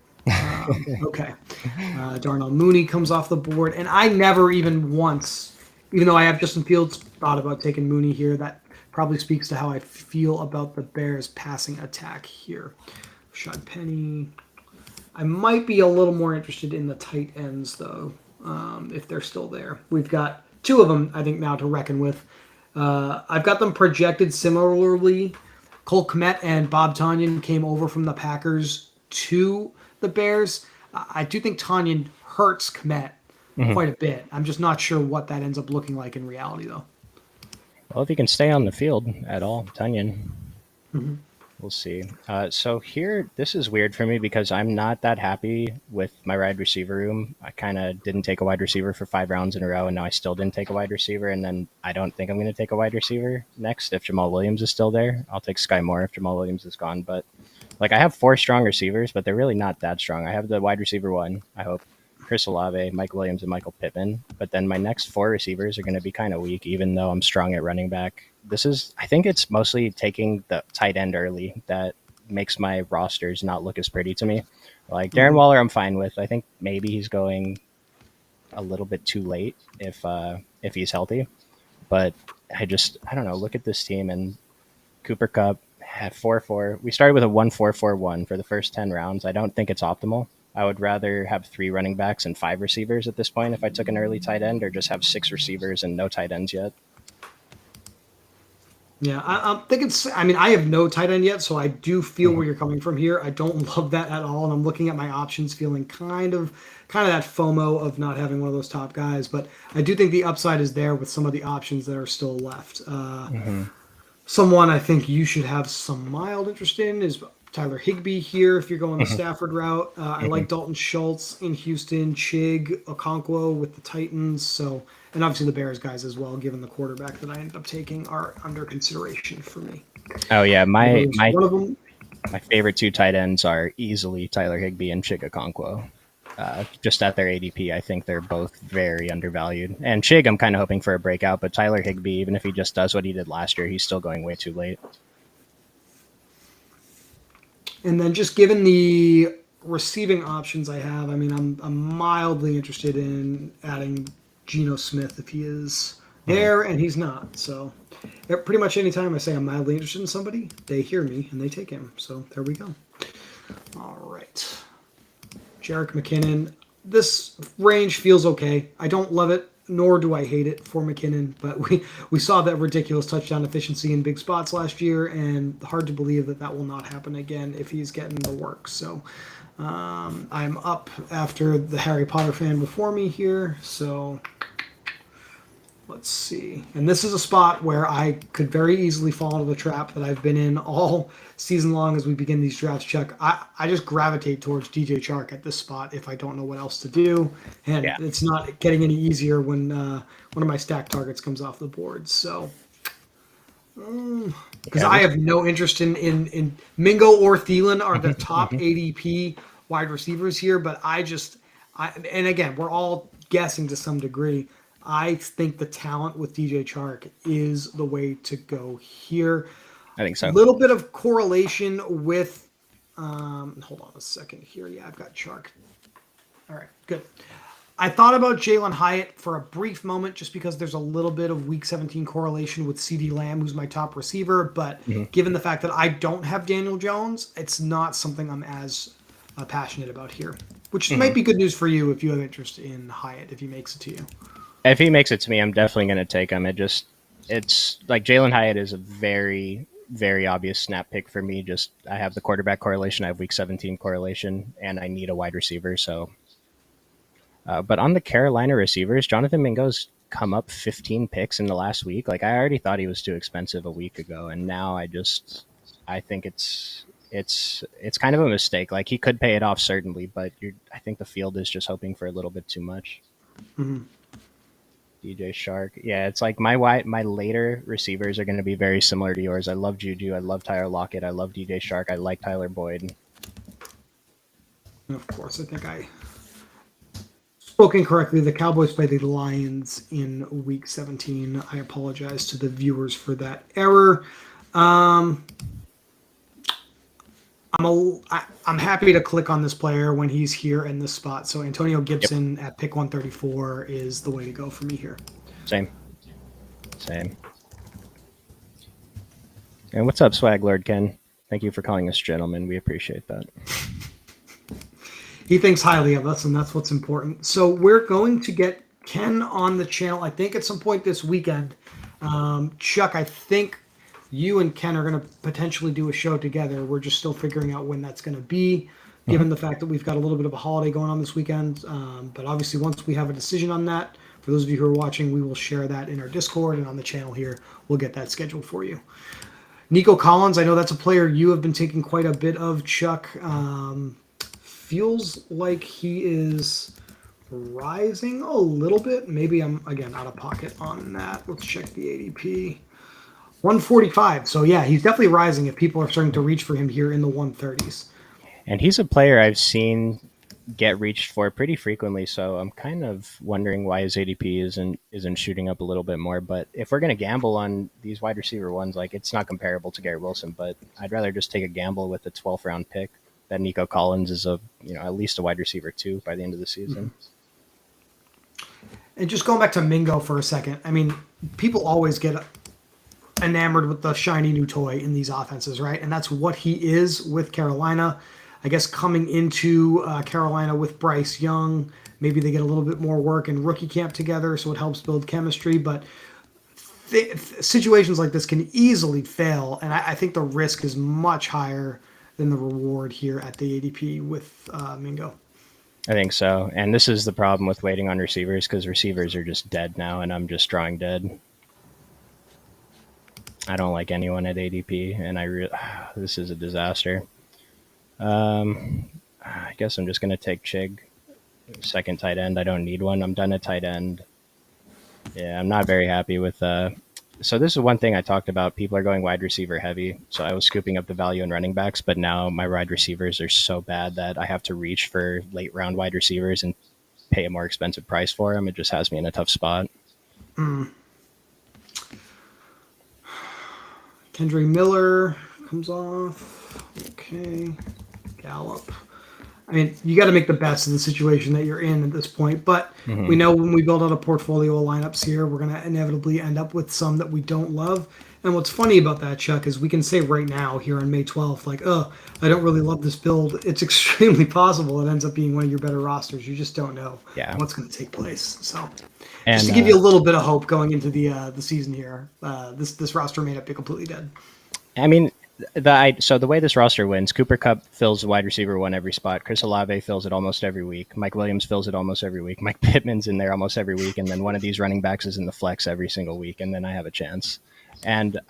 Okay. Darnell Mooney comes off the board, and I never even once, even though I have Justin Fields, thought about taking Mooney here. That probably speaks to how I feel about the Bears' passing attack here. Rashad Penny. I might be a little more interested in the tight ends, though, if they're still there. We've got two of them, I think, now to reckon with. I've got them projected similarly. Cole Kmet and Bob Tonyan came over from the Packers to the Bears. I do think Tonyan hurts Kmet Mhm. quite a bit. I'm just not sure what that ends up looking like in reality, though. Well, if he can stay on the field at all, Tunyon, Mm-hmm. we'll see. So here, this is weird for me because I'm not that happy with my wide receiver room. I kind of didn't take a wide receiver for 5 rounds in a row, and now I still didn't take a wide receiver. And then I don't think I'm going to take a wide receiver next if Jamal Williams is still there. I'll take Sky Moore if Jamal Williams is gone. But like I have 4 strong receivers, but they're really not that strong. I have the wide receiver one, I hope. Chris Olave, Mike Williams, and Michael Pittman. But then my next 4 receivers are going to be kind of weak, even though I'm strong at running back. I think it's mostly taking the tight end early that makes my rosters not look as pretty to me. Like Darren Mm-hmm. Waller, I'm fine with. I think maybe he's going a little bit too late if he's healthy. But I don't know. Look at this team and Cooper Cup had 4-4. We started with a 1-4-4-1 for the first 10 rounds. I don't think it's optimal. I would rather have 3 running backs and 5 receivers at this point if I took an early tight end, or just have 6 receivers and no tight ends yet. Yeah, I'm thinking. I mean, I have no tight end yet, so I do feel Mhm. where you're coming from here. I don't love that at all, and I'm looking at my options, feeling kind of that FOMO of not having one of those top guys. But I do think the upside is there with some of the options that are still left. Mm-hmm. Someone I think you should have some mild interest in is Tyler Higbee here if you're going the Stafford route. I Mm-hmm. like Dalton Schultz in Houston, Chig Okonkwo with the Titans. So, and obviously the Bears guys as well, given the quarterback that I ended up taking, are under consideration for me. Oh yeah, my Those, my one of them, my favorite 2 tight ends are easily Tyler Higbee and Chig Okonkwo. Just at their ADP, I think they're both very undervalued. And Chig, I'm kind of hoping for a breakout, but Tyler Higbee, even if he just does what he did last year, he's still going way too late. and then just given the receiving options I have, I mean, I'm mildly interested in adding Geno Smith if he is Mhm. there, and he's not. So pretty much anytime I say I'm mildly interested in somebody, they hear me and they take him. So there we go. All right. Jarek McKinnon. This range feels okay. I don't love it, nor do I hate it for McKinnon, but we saw that ridiculous touchdown efficiency in big spots last year, and hard to believe that that will not happen again if he's getting the work. So I'm up after the Harry Potter fan before me here. So let's see. And this is a spot where I could very easily fall into the trap that I've been in all season long as we begin these drafts. Chuck, I just gravitate towards DJ Chark at this spot if I don't know what else to do. And Yeah. it's not getting any easier when one of my stack targets comes off the board. So, because Yeah. I This. have no interest in Mingo or Thielen are the Mhm, top mhm. ADP wide receivers here, but and again, we're all guessing to some degree. I think the talent with DJ Chark is the way to go here. I think so. Little bit of correlation with. Hold on a second here. Yeah, I've got Chark. All right, good. I thought about Jalen Hyatt for a brief moment just because there's a little bit of week 17 correlation with CD Lamb, who's my top receiver. But Mhm. given the fact that I don't have Daniel Jones, it's not something I'm as passionate about here, which Mhm. might be good news for you if you have interest in Hyatt, if he makes it to you. If he makes it to me, I'm definitely going to take him. It's like Jalen Hyatt is a very, very obvious snap pick for me. Just I have the quarterback correlation, I have week 17 correlation, and I need a wide receiver. So, but on the Carolina receivers, Jonathan Mingo's come up 15 picks in the last week. Like I already thought he was too expensive a week ago, and now I think it's kind of a mistake. Like he could pay it off certainly, but I think the field is just hoping for a little bit too much. Mhm. DJ Shark. Yeah, it's like my later receivers are going to be very similar to yours. I love Juju. I love Tyler Lockett. I love DJ Shark. I like Tyler Boyd. And of course, I think I spoken correctly. The Cowboys play the Lions in Week 17. I apologize to the viewers for that error. Um, I'm happy to click on this player when he's here in this spot. So Antonio Yep. Gibson at pick 134 is the way to go for me here. Same. Same. And what's up, Swag Lord Ken? Thank you for calling us gentlemen. We appreciate that. He thinks highly of us, and that's what's important. So we're going to get Ken on the channel, I think, at some point this weekend. Chuck, I think you and Ken are going to potentially do a show together. We're just still figuring out when that's going to be, given the fact that we've got a little bit of a holiday going on this weekend. But obviously, once we have a decision on that, for those of you who are watching, we will share that in our Discord and on the channel here. We'll get that scheduled for you. Nico Collins, I know that's a player you have been taking quite a bit of, Chuck. Feels like he is rising a little bit. Maybe I'm, again, out of pocket on that. Let's check the ADP. 145. So, yeah, he's definitely rising if people are starting to reach for him here in the 130s. And he's a player I've seen get reached for pretty frequently, so I'm kind of wondering why his ADP isn't shooting up a little bit more. But if we're going to gamble on these wide receiver ones, like it's not comparable to Garrett Wilson, but I'd rather just take a gamble with the 12th round pick that Nico Collins is at least a wide receiver 2 by the end of the season. And just going back to Mingo for a second, I mean, people always get enamored with the shiny new toy in these offenses, right? And that's what he is with Carolina. I guess coming into Carolina with Bryce Young, maybe they get a little bit more work in rookie camp together, so it helps build chemistry. But situations like this can easily fail, and I think the risk is much higher than the reward here at the ADP with Mingo. I think so. And this is the problem with waiting on receivers because receivers are just dead now, and I'm just drawing dead. I don't like anyone at ADP, and this is a disaster. I guess I'm just going to take Chig, second tight end. I don't need one. I'm done at tight end. Yeah, I'm not very happy with so this is one thing I talked about. People are going wide receiver heavy. So I was scooping up the value in running backs, but now my wide receivers are so bad that I have to reach for late round wide receivers and pay a more expensive price for them. It just has me in a tough spot. Kendry Miller comes off. Okay. Gallup. I mean, you got to make the best of the situation that you're in at this point. But we know when we build out a portfolio of lineups here, we're going to inevitably end up with some that we don't love. And what's funny about that, Chuck, is we can say right now here on May 12th, like, oh, I don't really love this build. It's extremely possible it ends up being one of your better rosters. You just don't know what's going to take place. So just to give you a little bit of hope going into the season here, this roster may not be completely dead. I mean, so the way this roster wins, Cooper Kupp fills wide receiver 1 every spot. Chris Olave fills it almost every week. Mike Williams fills it almost every week. Mike Pittman's in there almost every week. And then one of these running backs is in the flex every single week. And then I have a chance. And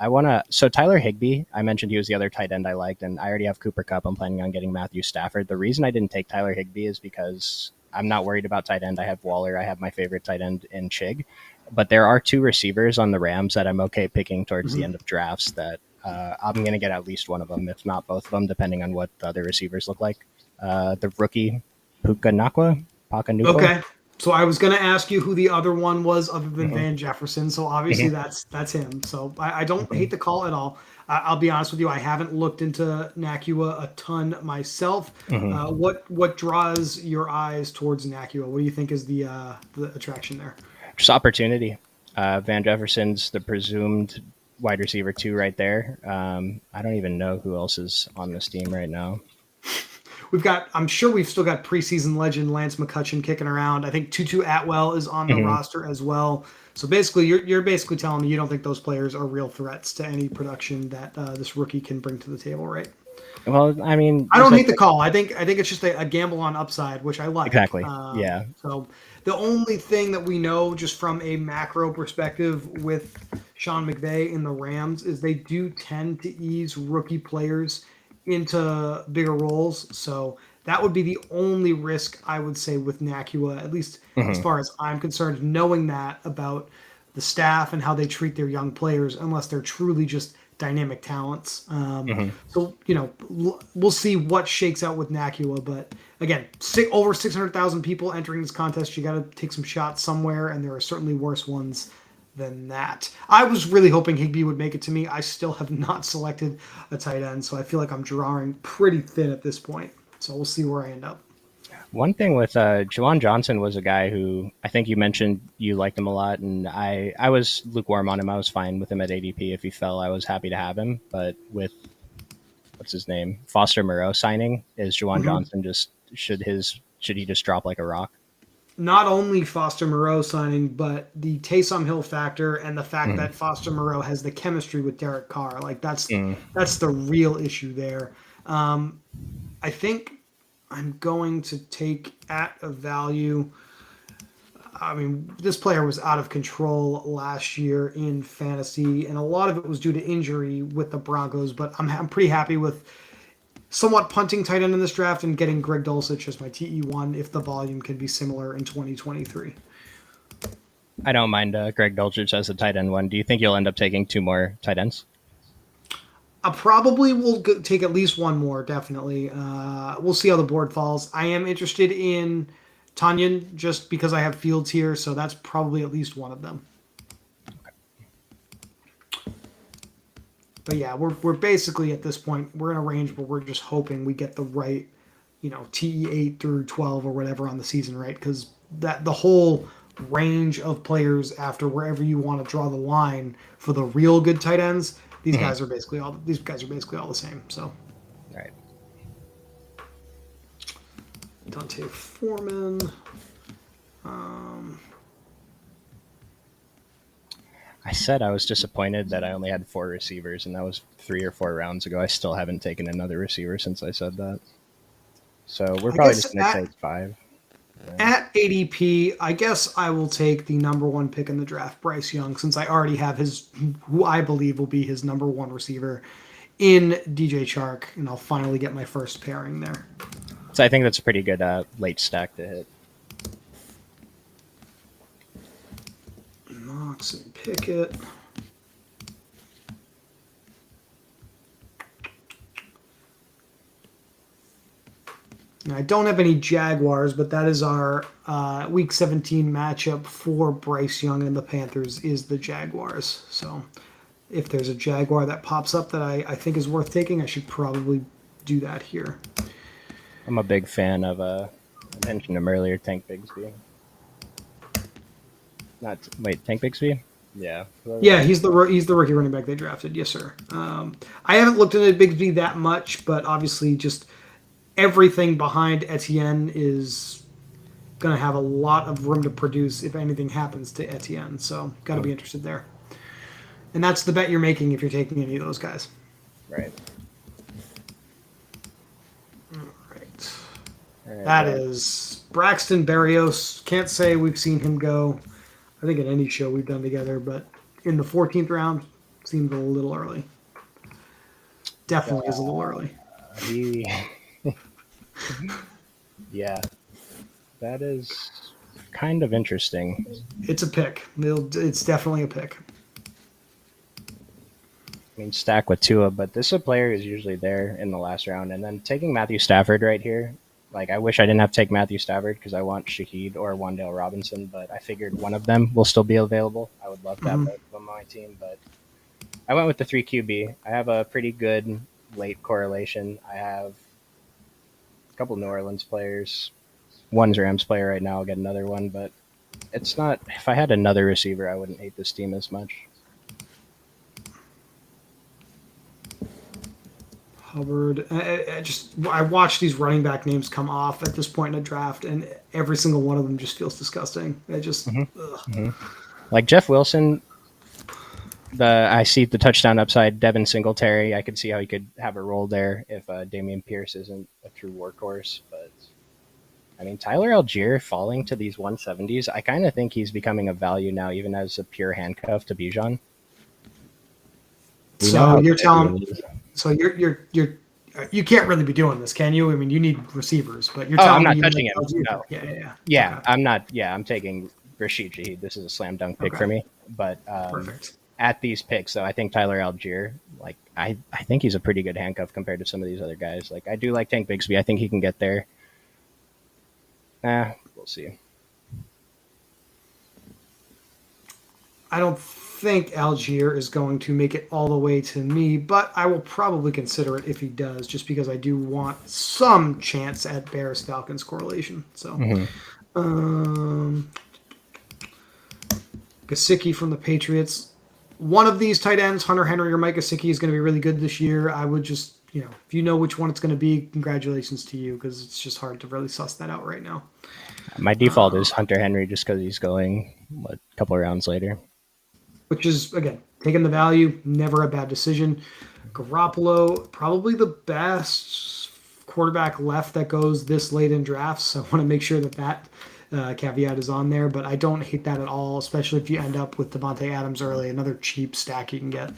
so Tyler Higbee, I mentioned he was the other tight end I liked. And I already have Cooper Kupp. I'm planning on getting Matthew Stafford. The reason I didn't take Tyler Higbee is because I'm not worried about tight end. I have Waller. I have my favorite tight end in Chig. But there are 2 receivers on the Rams that I'm okay picking towards the end of drafts that I'm going to get at least one of them, if not both of them, depending on what the other receivers look like. The rookie, Puka Nakua. Okay. So I was going to ask you who the other one was other than Van Jefferson. So obviously that's him. So I don't hate the call at all. I'll be honest with you. I haven't looked into Nakua a ton myself. What draws your eyes towards Nakua? What do you think is the attraction there? Just opportunity. Van Jefferson's the presumed wide receiver 2 right there. I don't even know who else is on this team right now. I'm sure we've still got preseason legend Lance McCutcheon kicking around. I think Tutu Atwell is on the roster as well. So basically, you're basically telling me you don't think those players are real threats to any production that this rookie can bring to the table, right? Well, I mean, I don't hate the call. I think it's just a gamble on upside, which I like. Exactly. Yeah. So the only thing that we know just from a macro perspective with Sean McVay in the Rams is they do tend to ease rookie players into bigger roles. So That would be the only risk I would say with Nakua, at least as Hmm. far as I'm concerned, knowing that about the staff and how they treat their young players, unless they're truly just dynamic talents. Hmm. So we'll see what shakes out with Nakua, but again, over 600,000 people entering this contest. You got to take some shots somewhere, and there are certainly worse ones than that. I was really hoping Higby would make it to me. I still have not selected a tight end, so I feel like I'm drawing pretty thin at this point. So we'll see where I end up. One thing with Juwan Johnson was a guy who I think you mentioned you liked him a lot, and I was lukewarm on him. I was fine with him at ADP. If he fell, I was happy to have him. But with what's his name, Foster Moreau signing, is Juwan Mm-hmm. Johnson just should he just drop like a rock? Not only Foster Moreau signing, but the Taysom Hill factor and the fact Mm. that Foster Moreau has the chemistry with Derek Carr. Like Mm. that's the real issue there. Um, I think I'm going to take at a value. I mean, this player was out of control last year in fantasy, and a lot of it was due to injury with the Broncos. But I'm pretty happy with somewhat punting tight end in this draft and getting Greg Dulcich as my TE1 if the volume can be similar in 2023. I don't mind Greg Dulcich as a tight end one. Do you think you'll end up taking two more tight ends? I probably will take at least one more, definitely. We'll see how the board falls. I am interested in Tanyan just because I have Fields here, so that's probably at least one of them. But yeah, we're basically at this point, we're in a range where we're just hoping we get the right, TE8 through 12 or whatever on the season, right? Because that the whole range of players after wherever you want to draw the line for the real good tight ends, Hmm. these guys are basically all the same. So Right. Dante Foreman. Um, I said I was disappointed that I only had four receivers, and that was 3 or 4 rounds ago. I still haven't taken another receiver since I said that. So we're I probably guess just going to take five. Yeah. at ADP, I guess I will take the number one pick in the draft, Bryce Young, since I already have who I believe will be his number one receiver in DJ Chark, and I'll finally get my first pairing there. So I think that's a pretty good late stack to hit. Knox and Pickett. Now, I don't have any Jaguars, but that is our Week 17 matchup for Bryce Young and the Panthers is the Jaguars. So if there's a Jaguar that pops up that I think is worth taking, I should probably do that here. I'm a big fan of, I mentioned him earlier, Tank Bigsby. Not, wait, Tank Bigsby? Yeah. Yeah, he's the rookie running back they drafted. Yes, sir. I haven't looked into Bigsby that much, but obviously, just everything behind Etienne is going to have a lot of room to produce if anything happens to Etienne. So, got to be interested there. And that's the bet you're making if you're taking any of those guys. Right. All right. All right, That well, is Braxton Berrios. Can't say we've seen him go, I think, in any show we've done together, but in the 14th round, seems a little early. Definitely is a little early. he, yeah, that is kind of interesting. It's a pick. It's definitely a pick. I mean, stack with Tua, but this is a player who's usually there in the last round. And then taking Matthew Stafford right here, like I wish I didn't have to take Matthew Stafford because I want Shaheed or Wandale Robinson, but I figured one of them will still be available. I would love to have Mm-hmm. both of them on my team, but I went with the 3 QB. I have a pretty good late correlation. I have a couple New Orleans players. One's Rams player right now. I'll get another one, but it's not. If I had another receiver, I wouldn't hate this team as much. Hubbard. I watch these running back names come off at this point in a draft, and every single one of them just feels disgusting. Hmm. Hmm. Like Jeff Wilson, I see the touchdown upside. Devin Singletary, I could see how he could have a role there if Damian Pierce isn't a true workhorse. But I mean, Tyler Algier falling to these 170s, I kind of think he's becoming a value now, even as a pure handcuff to Bijan. We know So how you're good he telling, is. so you're You can't really be doing this, can you? I mean, you need receivers, but you're Oh, I'm telling me not you touching like him. Algier. No. Okay. I'm not. Yeah, I'm taking Rashid Shaheed. This is a slam dunk pick Okay. for me. But Perfect. at these picks, though, I think Tyler Algier, like I think he's a pretty good handcuff compared to some of these other guys. Like I do like Tank Bigsby. I think he can get there. We'll see. I don't think Algier is going to make it all the way to me, but I will probably consider it if he does, just because I do want some chance at Bears Falcons correlation. So, Mm-hmm. um, Gesicki from the Patriots. One of these tight ends, Hunter Henry or Mike Gesicki, is going to be really good this year. I would just, if you know which one it's going to be, congratulations to you, because it's just hard to really suss that out right now. My default is Hunter Henry just because he's going a couple of rounds later. Which is, again, taking the value, never a bad decision. Garoppolo, probably the best quarterback left that goes this late in drafts. So I want to make sure that caveat is on there, but I don't hate that at all, especially if you end up with Devontae Adams early, another cheap stack you can get.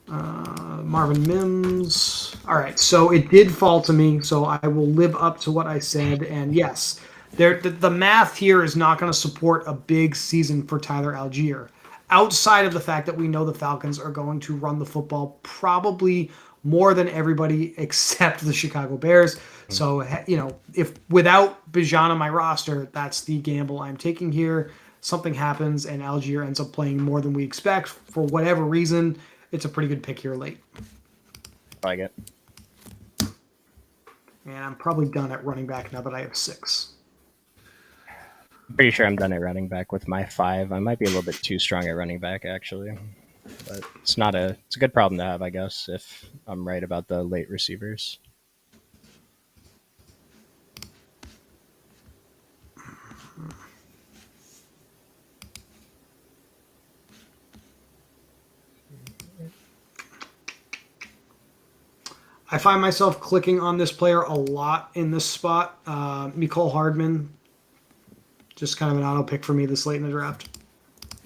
Marvin Mims. All right, so it did fall to me, so I will live up to what I said. And yes, the math here is not going to support a big season for Tyler Algier. Outside of the fact that we know the Falcons are going to run the football probably more than everybody except the Chicago Bears. So, if without Bijan on my roster, that's the gamble I'm taking here. Something happens and Algier ends up playing more than we expect for whatever reason. It's a pretty good pick here late. I like it. And I'm probably done at running back now that I have 6. Pretty sure I'm done at running back with my 5. I might be a little bit too strong at running back actually, but it's a good problem to have, I guess, if I'm right about the late receivers. I find myself clicking on this player a lot in this spot. Mecole Hardman, just kind of an auto pick for me this late in the draft.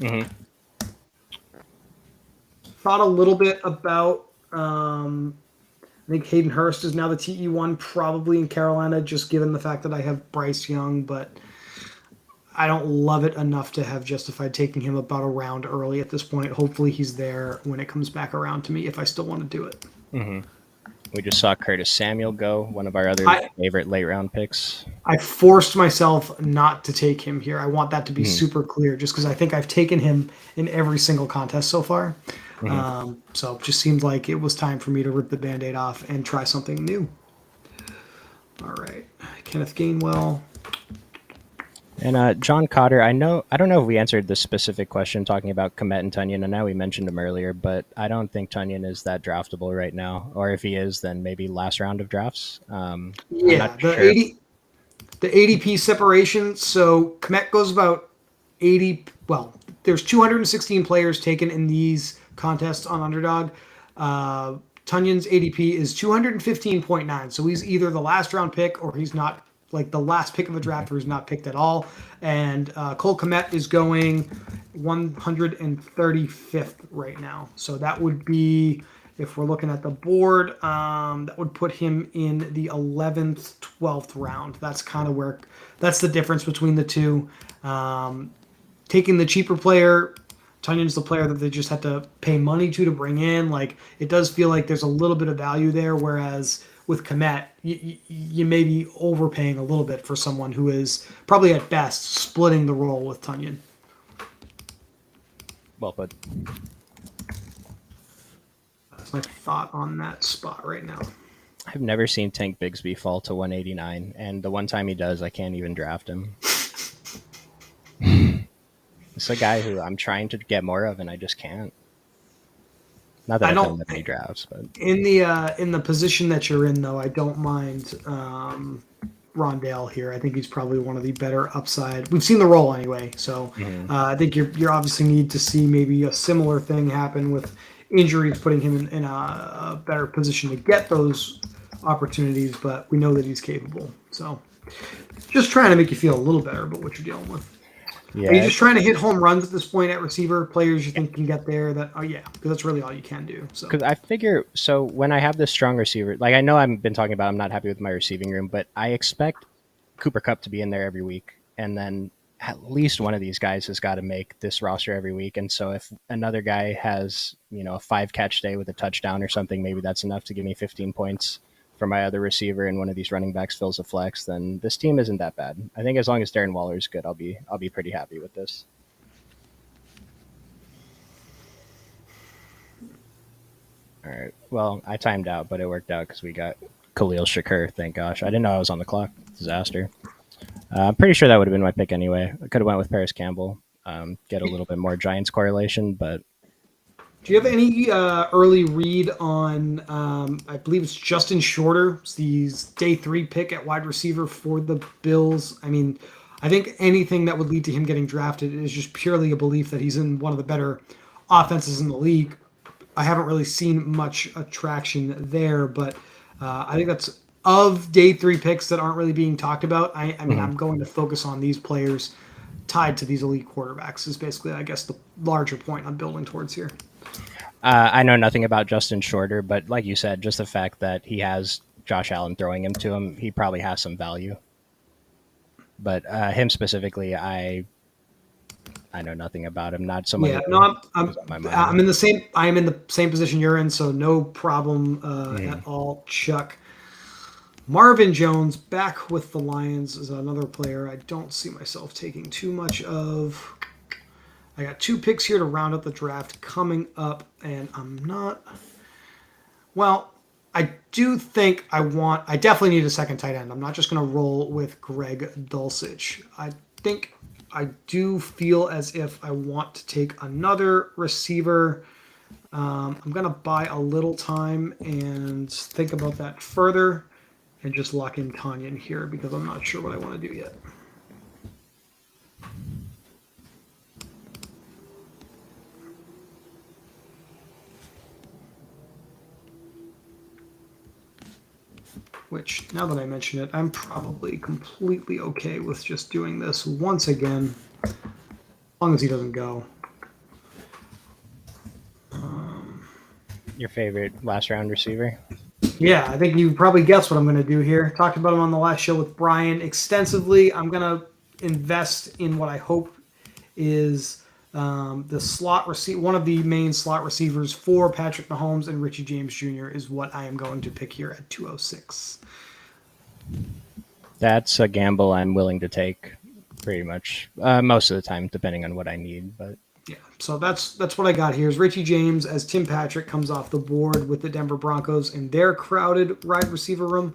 Mm-hmm. Thought a little bit about. I think Hayden Hurst is now the TE1 probably in Carolina, just given the fact that I have Bryce Young, but I don't love it enough to have justified taking him about a round early at this point. Hopefully he's there when it comes back around to me if I still want to do it. Mm-hmm. We just saw Curtis Samuel go, one of our other favorite late round picks. I forced myself not to take him here. I want that to be super clear, just because I think I've taken him in every single contest so far. Mm-hmm. So it just seemed like it was time for me to rip the Band-Aid off and try something new. All right. Kenneth Gainwell. And John Cotter, I don't know if we answered this specific question talking about Kmet and Tunyon. I know we mentioned him earlier, but I don't think Tunyon is that draftable right now. Or if he is, then maybe last round of drafts. Yeah, the ADP separation. So Kmet goes about 80. Well, there's 216 players taken in these contests on Underdog. Tunyon's ADP is 215.9. So he's either the last round pick or he's not, like the last pick of a draft where he's not picked at all. And Cole Kmet is going 135th right now. So that would be, if we're looking at the board, that would put him in the 11th, 12th round. That's kind of where, that's the difference between the two. Taking the cheaper player, Tunyon's the player that they just had to pay money to bring in. Like, it does feel like there's a little bit of value there, whereas with Kmet, you may be overpaying a little bit for someone who is probably at best splitting the role with Tunyon. Well put. That's my thought on that spot right now. I've never seen Tank Bigsby fall to 189, and the one time he does, I can't even draft him. It's a guy who I'm trying to get more of, and I just can't. Not that I don't have any drafts, but in the position that you're in, though, I don't mind Rondale here. I think he's probably one of the better upside. We've seen the role anyway, so I think you're obviously need to see maybe a similar thing happen with injuries, putting him in a better position to get those opportunities. But we know that he's capable, so just trying to make you feel a little better about what you're dealing with. Are you Yeah, just trying to hit home runs at this point at receiver? Players you think can get there? That, oh yeah, because that's really all you can do. So because I figure so when I have this strong receiver, like I know I've been talking about, I'm not happy with my receiving room, but I expect Cooper Cup to be in there every week, and then at least one of these guys has got to make this roster every week. And so if another guy has a 5 catch day with a touchdown or something, maybe that's enough to give me 15 points for my other receiver, and one of these running backs fills a flex. Then this team isn't that bad. I think as long as Darren Waller is good, I'll be pretty happy with this. All right. Well, I timed out, but it worked out because we got Khalil Shakur. Thank gosh. I didn't know I was on the clock. Disaster. I'm pretty sure that would have been my pick anyway. I could have went with Paris Campbell. Get a little bit more Giants correlation, but do you have any early read on? I believe it's Justin Shorter. It's the day 3 pick at wide receiver for the Bills. I mean, I think anything that would lead to him getting drafted is just purely a belief that he's in one of the better offenses in the league. I haven't really seen much attraction there, but I think that's of day 3 picks that aren't really being talked about. I mean, mhm. I'm going to focus on these players tied to these elite quarterbacks. Is basically, I guess, the larger point I'm building towards here. I know nothing about Justin Shorter, but like you said, just the fact that he has Josh Allen throwing him to him, he probably has some value. But him specifically, I know nothing about him. Not someone Yeah, no, I'm who's I'm on my I'm mind. in the same I'm in the same position you're in, so no problem at Mhm. all, Chuck. Marvin Jones back with the Lions is another player I don't see myself taking too much of. I got 2 picks here to round up the draft coming up, and I'm not. Well, I do think I definitely need a second tight end. I'm not just going to roll with Greg Dulcich. I think I do feel as if I want to take another receiver. I'm going to buy a little time and think about that further and just lock in Tanyan here because I'm not sure what I want to do yet. Which, now that I mention it, I'm probably completely okay with just doing this once again, as long as he doesn't go. Your favorite last round receiver? Yeah, I think you probably guessed what I'm going to do here. Talked about him on the last show with Brian extensively. I'm going to invest in what I hope is the slot receiver. One of the main slot receivers for Patrick Mahomes and Richie James Jr. is what I am going to pick here at 206. That's a gamble I'm willing to take pretty much most of the time, depending on what I need. But Yeah, so that's what I got here is Richie James as Tim Patrick comes off the board with the Denver Broncos in their crowded wide receiver room,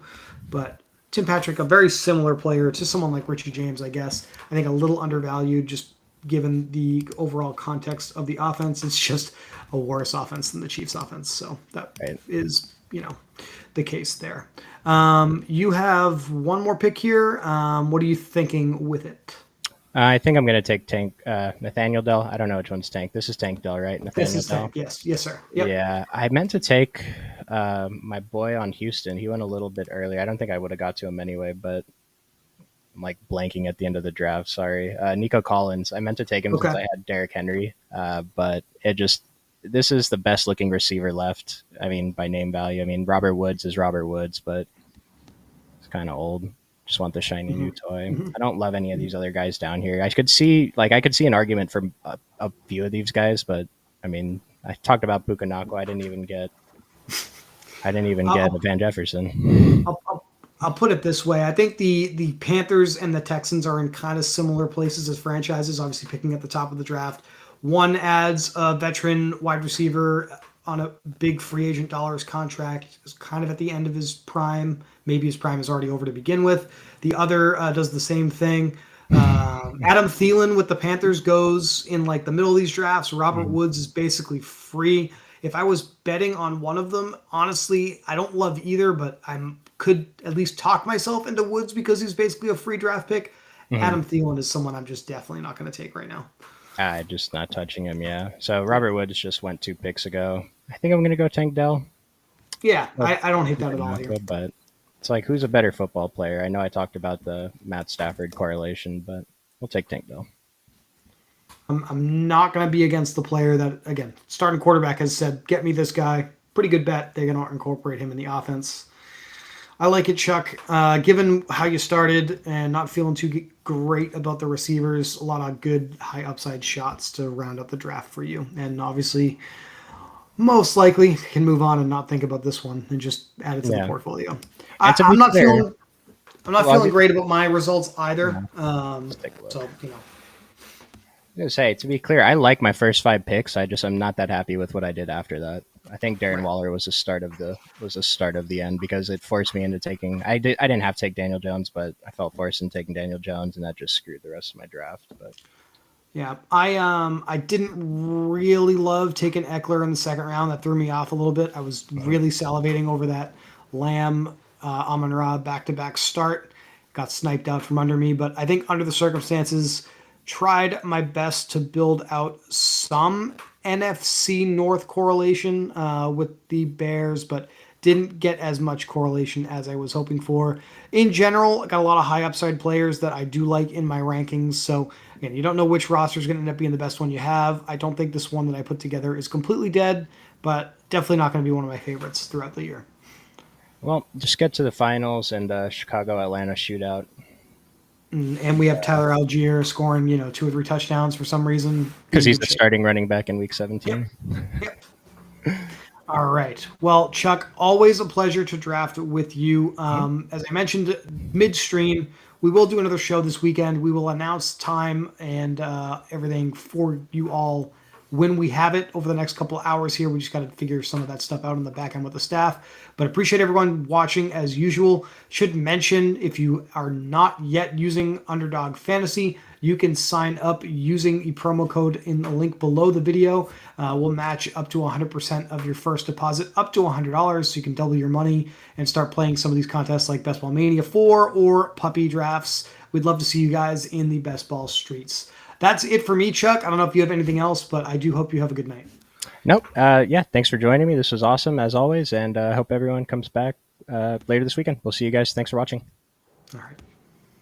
but Tim Patrick, a very similar player to someone like Richie James, I guess. I think a little undervalued just given the overall context of the offense. It's just a worse offense than the Chiefs' offense, so that right. is the case there. You have one more pick here. What are you thinking with it? I think I'm going to take Tank Nathaniel Dell. I don't know which one's Tank. This is Tank Dell, right? This Nathaniel is Dell. Tank. Yes, yes, sir. Yep. Yeah, I meant to take my boy on Houston. He went a little bit early. I don't think I would have got to him anyway, but I'm like blanking at the end of the draft. Sorry, Nico Collins. I meant to take him since Okay. I had Derrick Henry, but it just this is the best looking receiver left. I mean, by name value. I mean, Robert Woods is Robert Woods, but it's kind of old. Just want the shiny Mm-hmm. new toy. Mm-hmm. I don't love any of these other guys down here. I could see an argument for a few of these guys, but I mean, I talked about Bukanako. I didn't even get I'll, Van Jefferson. I'll put it this way. I think the Panthers and the Texans are in kind of similar places as franchises, obviously picking at the top of the draft. One adds a veteran wide receiver on a big free agent dollars contract, is kind of at the end of his prime. Maybe his prime is already over to begin with. The other does the same thing. Adam Thielen with the Panthers goes in like the middle of these drafts. Robert Mhm. Woods is basically free. If I was betting on one of them, honestly, I don't love either, but I could at least talk myself into Woods because he's basically a free draft pick. Mhm. Adam Thielen is someone I'm just definitely not going to take right now. Just not touching him. Yeah. So Robert Woods just went 2 picks ago. I think I'm gonna go Tank Dell. Yeah, Well, I don't hate that at all here. Bukanako, but it's like who's a better football player? I know I talked about the Matt Stafford correlation, but we'll take Tank Dell. I'm not going to be against the player that, again, starting quarterback has said, get me this guy. Pretty good bet. They're going to incorporate him in the offense. I like it, Chuck. Given how you started and not feeling too great about the receivers, a lot of good high upside shots to round up the draft for you. And obviously, most likely can move on and not think about this one and just add it to the Yeah. portfolio. And to I'm be not clear, feeling I'm not well, feeling great about my results yeah, either. let's take a look. So I was gonna say, to be clear, I like my first 5 picks. I'm not that happy with what I did after that. I think Darren right. Waller was the start of the end because it forced me into taking. I didn't have to take Daniel Jones, but I felt forced into taking Daniel Jones, and that just screwed the rest of my draft. But Yeah, I didn't really love taking Eckler in the second round. That threw me off a little bit. I was mhm. really salivating over that Lamb Amon Ra back to back start. Got sniped out from under me, but I think under the circumstances, tried my best to build out some NFC North correlation with the Bears, but didn't get as much correlation as I was hoping for. In general, I got a lot of high upside players that I do like in my rankings. So again, you don't know which roster is going to end up being the best one you have. I don't think this one that I put together is completely dead, but definitely not going to be one of my favorites throughout the year. well, just get to the finals and Chicago Atlanta shootout And we have Tyler Algier scoring, 2 or 3 touchdowns for some reason. Be because in he's good the shape. starting running back in Week Yep. 17. Yep. All right. Well, Chuck, always a pleasure to draft with you. Mhm. As I mentioned midstream, we will do another show this weekend. We will announce time and everything for you all when we have it over the next couple of hours here. We just got to figure some of that stuff out on the back end with the staff. But appreciate everyone watching as usual. Should mention if you are not yet using Underdog Fantasy, you can sign up using the promo code in the link below the video. We'll match up to 100% of your first deposit, up to $100, so you can double your money and start playing some of these contests like Best Ball Mania 4 or Puppy Drafts. We'd love to see you guys in the Best Ball streets. That's it for me, Chuck. I don't know if you have anything else, but I do hope you have a good night. Nope. Yeah, thanks for joining me. This was awesome as always, and I hope everyone comes back later this weekend. We'll see you guys. Thanks for watching. All right.